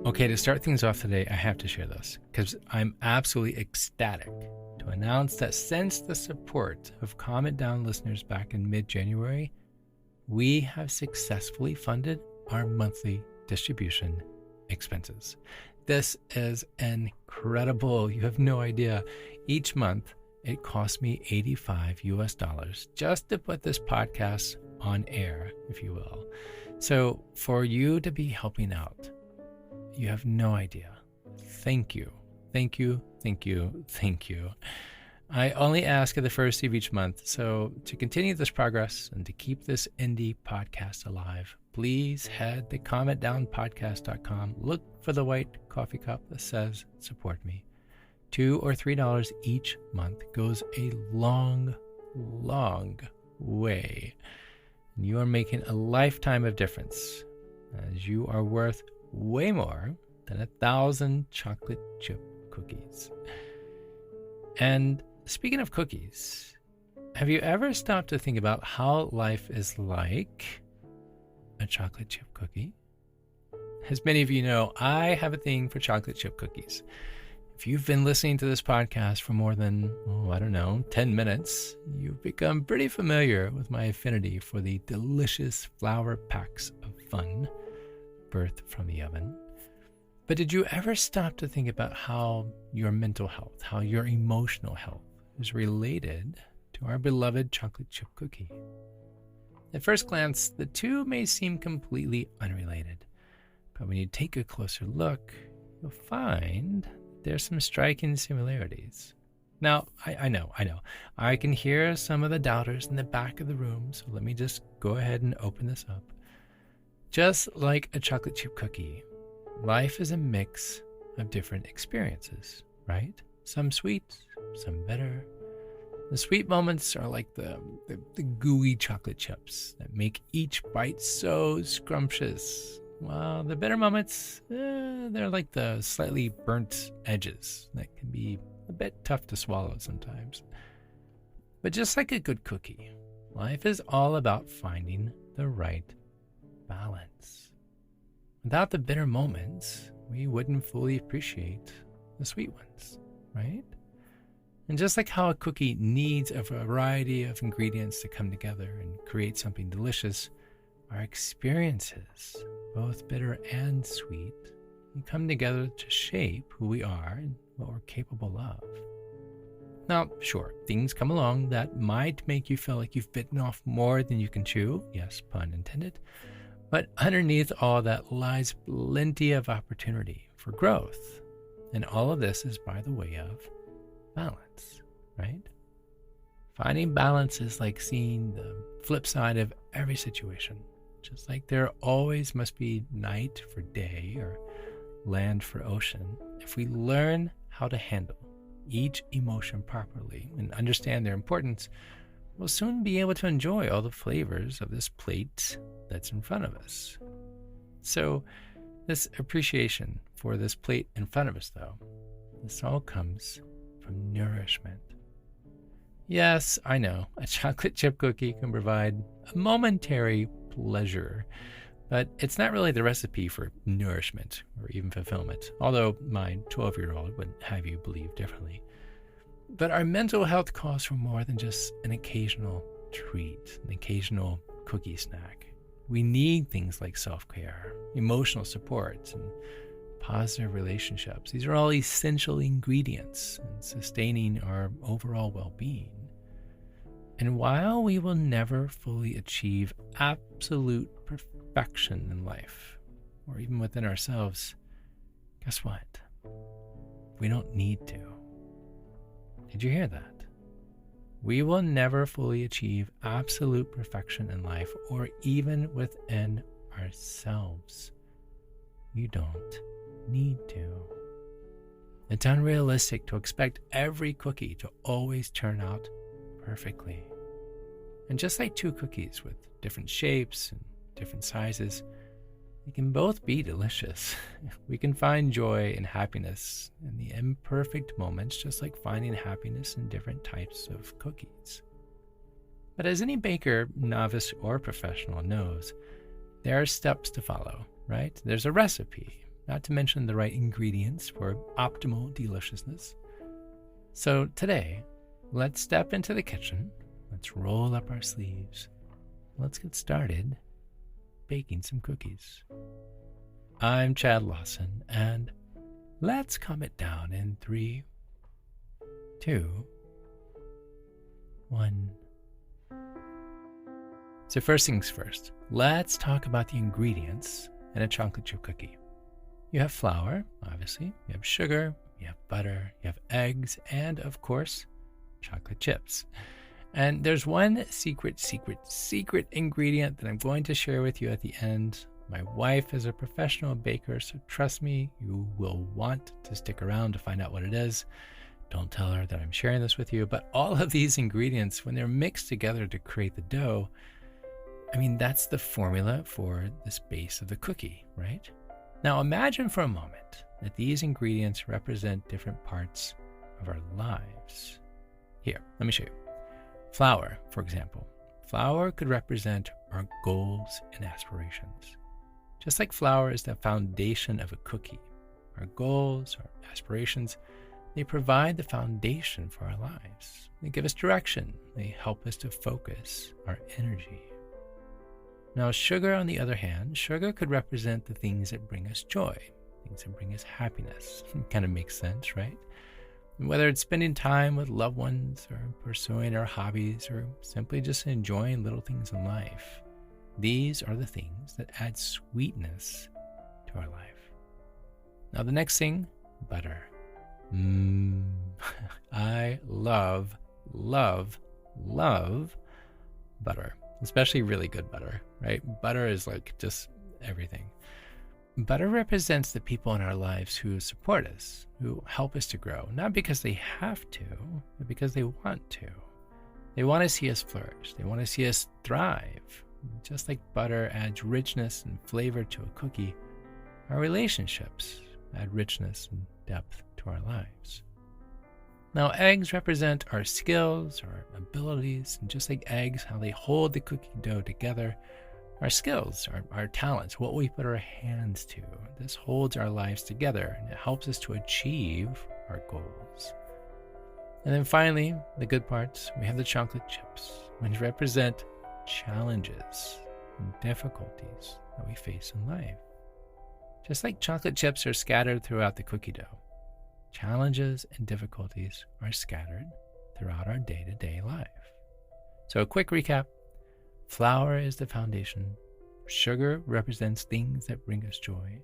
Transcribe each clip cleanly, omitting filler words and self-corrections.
Okay, to start things off today, I have to share this because I'm absolutely ecstatic to announce that since the support of Calm It Down listeners back in mid-January, we have successfully funded our monthly distribution expenses. This is incredible. You have no idea. Each month, it costs me $85 just to put this podcast on air, if you will. So for you to be helping out, you have no idea. Thank you. Thank you. Thank you. Thank you. I only ask at the first of each month. So to continue this progress and to keep this indie podcast alive, please head to calmitdownpodcast.com. Look for the white coffee cup that says support me. $2 or $3 each month goes a long, long way. And you are making a lifetime of difference, as you are worth way more than 1,000 chocolate chip cookies. And speaking of cookies, have you ever stopped to think about how life is like a chocolate chip cookie? As many of you know, I have a thing for chocolate chip cookies. If you've been listening to this podcast for more than, 10 minutes, you've become pretty familiar with my affinity for the delicious flour packs of fun birthed from the oven. But did you ever stop to think about how your mental health, how your emotional health is related to our beloved chocolate chip cookie? At first glance, the two may seem completely unrelated, but when you take a closer look, you'll find there's some striking similarities. Now, I know, I can hear some of the doubters in the back of the room, so let me just go ahead and open this up. Just like a chocolate chip cookie, life is a mix of different experiences, right? Some sweet, some bitter. The sweet moments are like the gooey chocolate chips that make each bite so scrumptious. While the bitter moments, they're like the slightly burnt edges that can be a bit tough to swallow sometimes. But just like a good cookie, life is all about finding the right balance. Without the bitter moments, we wouldn't fully appreciate the sweet ones, right? And just like how a cookie needs a variety of ingredients to come together and create something delicious, our experiences, both bitter and sweet, can come together to shape who we are and what we're capable of. Now, sure, things come along that might make you feel like you've bitten off more than you can chew. Yes, pun intended. But underneath all that lies plenty of opportunity for growth. And all of this is by the way of balance, right? Finding balance is like seeing the flip side of every situation. Just like there always must be night for day or land for ocean, if we learn how to handle each emotion properly and understand their importance, we'll soon be able to enjoy all the flavors of this plate that's in front of us. So this appreciation for this plate in front of us, though, this all comes from nourishment. Yes, I know, a chocolate chip cookie can provide a momentary pleasure, but it's not really the recipe for nourishment or even fulfillment, although my 12-year-old would have you believe differently. But our mental health calls for more than just an occasional treat, an occasional cookie snack. We need things like self-care, emotional support, and positive relationships. These are all essential ingredients in sustaining our overall well-being. And while we will never fully achieve absolute perfection in life, or even within ourselves, guess what? We don't need to. Did you hear that? We will never fully achieve absolute perfection in life, or even within ourselves. You don't need to. It's unrealistic to expect every cookie to always turn out perfectly. And just like two cookies with different shapes and different sizes, they can both be delicious. We can find joy and happiness in the imperfect moments, just like finding happiness in different types of cookies. But as any baker, novice or professional knows, there are steps to follow, right? There's a recipe. not to mention the right ingredients for optimal deliciousness. So today, let's step into the kitchen, let's roll up our sleeves, let's get started baking some cookies. I'm Chad Lawson, and let's calm it down in 3, 2, 1. So first things first, let's talk about the ingredients in a chocolate chip cookie. You have flour, obviously, you have sugar, you have butter, you have eggs, and of course, chocolate chips. And there's one secret ingredient that I'm going to share with you at the end. My wife is a professional baker, so trust me, you will want to stick around to find out what it is. Don't tell her that I'm sharing this with you, but all of these ingredients, when they're mixed together to create the dough, that's the formula for this base of the cookie, right? Now imagine for a moment that these ingredients represent different parts of our lives. Here, let me show you. Flour, for example. Flour could represent our goals and aspirations. Just like flour is the foundation of a cookie, our goals, our aspirations, they provide the foundation for our lives. They give us direction. They help us to focus our energy. Now, sugar, on the other hand, sugar could represent the things that bring us joy, things that bring us happiness. It kind of makes sense, right? Whether it's spending time with loved ones or pursuing our hobbies or simply just enjoying little things in life, these are the things that add sweetness to our life. Now, the next thing, butter. I love butter. Especially really good butter, right? Butter is like just everything. Butter represents the people in our lives who support us, who help us to grow, not because they have to, but because they want to. They want to see us flourish. They want to see us thrive. Just like butter adds richness and flavor to a cookie, our relationships add richness and depth to our lives. Now, eggs represent our skills, our abilities, and just like eggs, how they hold the cookie dough together, our skills, our talents, what we put our hands to. This holds our lives together, and it helps us to achieve our goals. And then finally, the good parts, we have the chocolate chips, which represent challenges and difficulties that we face in life. Just like chocolate chips are scattered throughout the cookie dough, challenges and difficulties are scattered throughout our day-to-day life. So a quick recap. Flour is the foundation. Sugar represents things that bring us joy.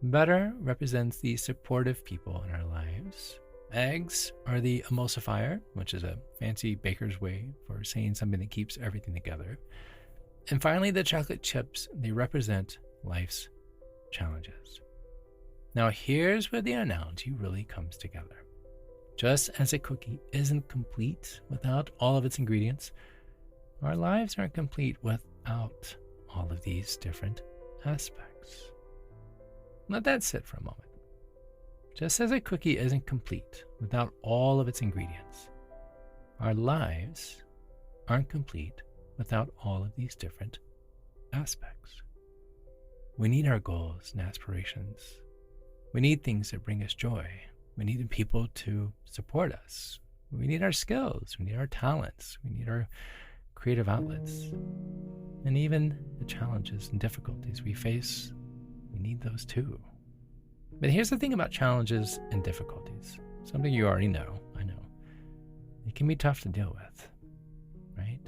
Butter represents the supportive people in our lives. Eggs are the emulsifier, which is a fancy baker's way for saying something that keeps everything together. And finally, the chocolate chips, they represent life's challenges. Now here's where the analogy really comes together. Just as a cookie isn't complete without all of its ingredients, our lives aren't complete without all of these different aspects. Let that sit for a moment. Just as a cookie isn't complete without all of its ingredients, our lives aren't complete without all of these different aspects. We need our goals and aspirations. We need things that bring us joy. We need the people to support us. We need our skills. We need our talents. We need our creative outlets. And even the challenges and difficulties we face, we need those too. But here's the thing about challenges and difficulties. Something you already know, I know. It can be tough to deal with, right?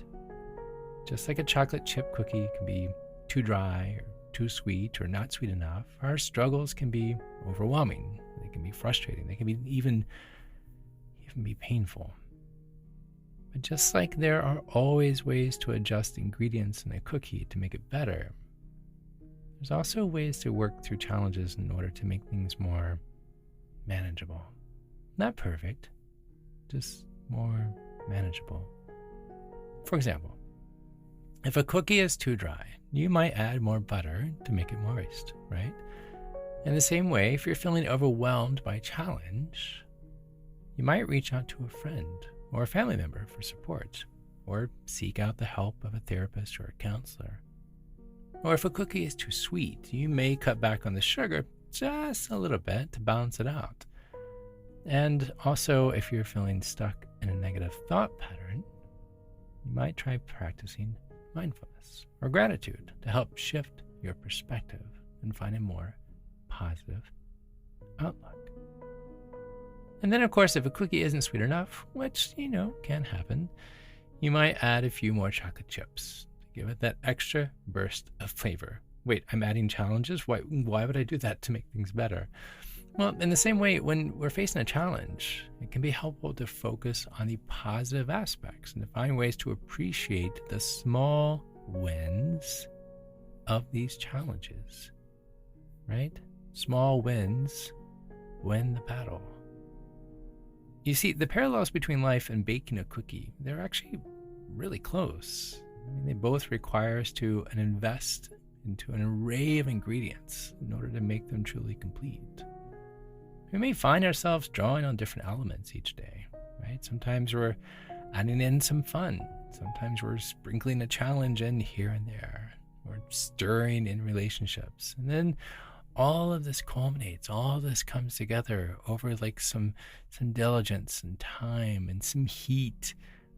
Just like a chocolate chip cookie can be too dry or too sweet or not sweet enough, our struggles can be overwhelming. They can be frustrating. They can be even be painful. But just like there are always ways to adjust ingredients in a cookie to make it better, there's also ways to work through challenges in order to make things more manageable. Not perfect, just more manageable. For example, if a cookie is too dry, you might add more butter to make it moist, right? In the same way, if you're feeling overwhelmed by a challenge, you might reach out to a friend or a family member for support, or seek out the help of a therapist or a counselor. Or if a cookie is too sweet, you may cut back on the sugar just a little bit to balance it out. And also, if you're feeling stuck in a negative thought pattern, you might try practicing mindfulness or gratitude to help shift your perspective and find a more positive outlook. And then, of course, if a cookie isn't sweet enough, which, can happen, you might add a few more chocolate chips to give it that extra burst of flavor. Wait, I'm adding challenges? Why would I do that to make things better? Well, in the same way, when we're facing a challenge, it can be helpful to focus on the positive aspects and to find ways to appreciate the small wins of these challenges, right? Small wins win the battle. You see, the parallels between life and baking a cookie, they're actually really close. They both require us to invest into an array of ingredients in order to make them truly complete. We may find ourselves drawing on different elements each day, right? Sometimes we're adding in some fun. Sometimes we're sprinkling a challenge in here and there. We're stirring in relationships. And then all of this culminates, all of this comes together over like some diligence and time and some heat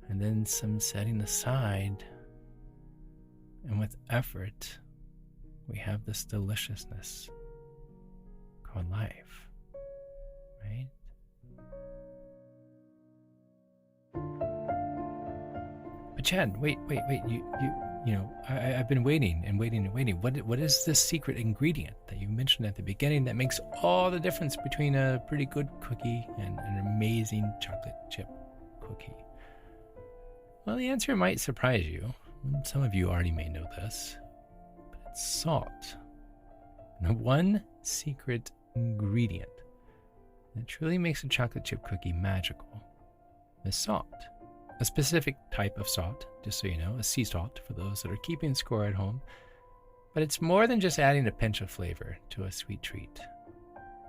and then some setting aside. And with effort, we have this deliciousness called life, right? But Chad, wait, I've been waiting and waiting and waiting. What is this secret ingredient that you mentioned at the beginning that makes all the difference between a pretty good cookie and an amazing chocolate chip cookie? Well, the answer might surprise you. Some of you already may know this, but it's salt. And the one secret ingredient that truly makes a chocolate chip cookie magical is salt. A specific type of salt, just so you know, a sea salt for those that are keeping score at home. But it's more than just adding a pinch of flavor to a sweet treat.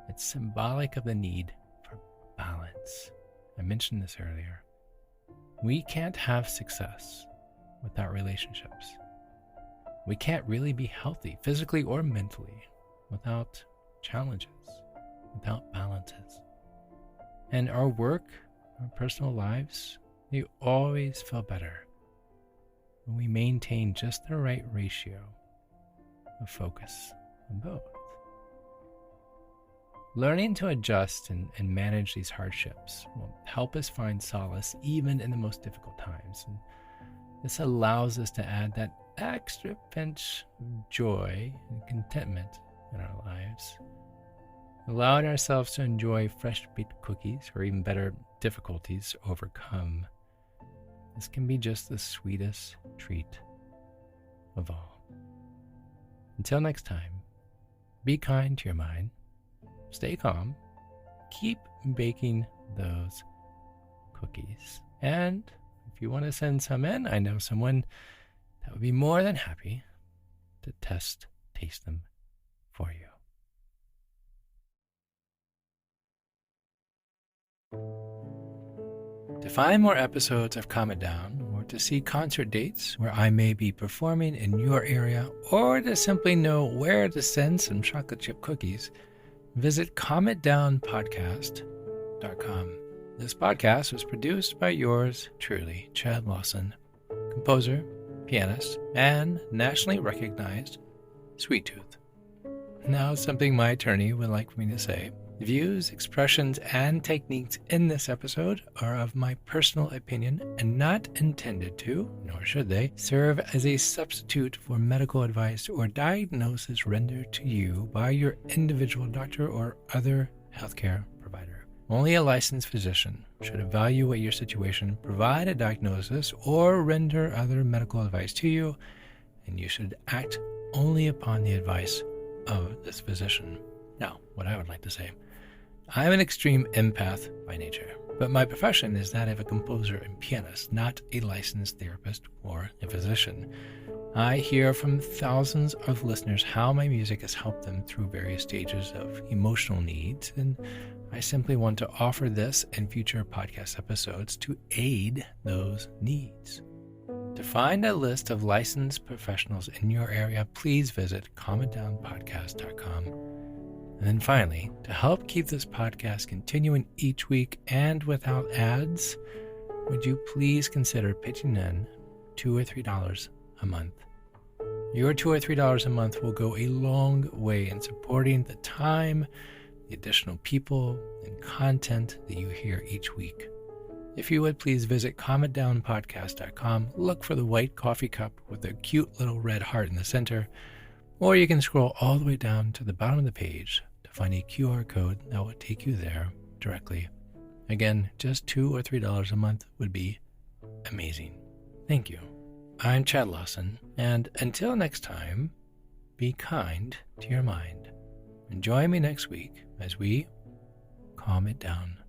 It's symbolic of the need for balance. I mentioned this earlier. We can't have success without relationships. We can't really be healthy, physically or mentally, without challenges, without balances. And our work, our personal lives, they always feel better when we maintain just the right ratio of focus on both. Learning to adjust and manage these hardships will help us find solace even in the most difficult times. And this allows us to add that extra pinch of joy and contentment in our lives. Allowing ourselves to enjoy fresh baked cookies, or even better, difficulties overcome. This can be just the sweetest treat of all. Until next time, be kind to your mind, stay calm, keep baking those cookies. And if you want to send some in, I know someone that would be more than happy to taste them for you. To find more episodes of Calm It Down, or to see concert dates where I may be performing in your area, or to simply know where to send some chocolate chip cookies, visit calmitdownpodcast.com. This podcast was produced by yours truly, Chad Lawson, composer, pianist, and nationally recognized sweet tooth. Now, something my attorney would like me to say. Views, expressions, and techniques in this episode are of my personal opinion and not intended to, nor should they, serve as a substitute for medical advice or diagnosis rendered to you by your individual doctor or other healthcare provider. Only a licensed physician should evaluate your situation, provide a diagnosis, or render other medical advice to you, and you should act only upon the advice of this physician. Now, what I would like to say, I'm an extreme empath by nature, but my profession is that of a composer and pianist, not a licensed therapist or a physician. I hear from thousands of listeners how my music has helped them through various stages of emotional needs, and I simply want to offer this and future podcast episodes to aid those needs. To find a list of licensed professionals in your area, please visit calmitdownpodcast.com. And then finally, to help keep this podcast continuing each week and without ads, would you please consider pitching in $2 or $3 a month? Your $2 or $3 a month will go a long way in supporting the time, the additional people, and content that you hear each week. If you would, please visit calmitdownpodcast.com, look for the white coffee cup with a cute little red heart in the center, or you can scroll all the way down to the bottom of the page to find a QR code that will take you there directly. Again, just $2 or $3 a month would be amazing. Thank you. I'm Chad Lawson, and until next time, be kind to your mind. And join me next week as we calm it down.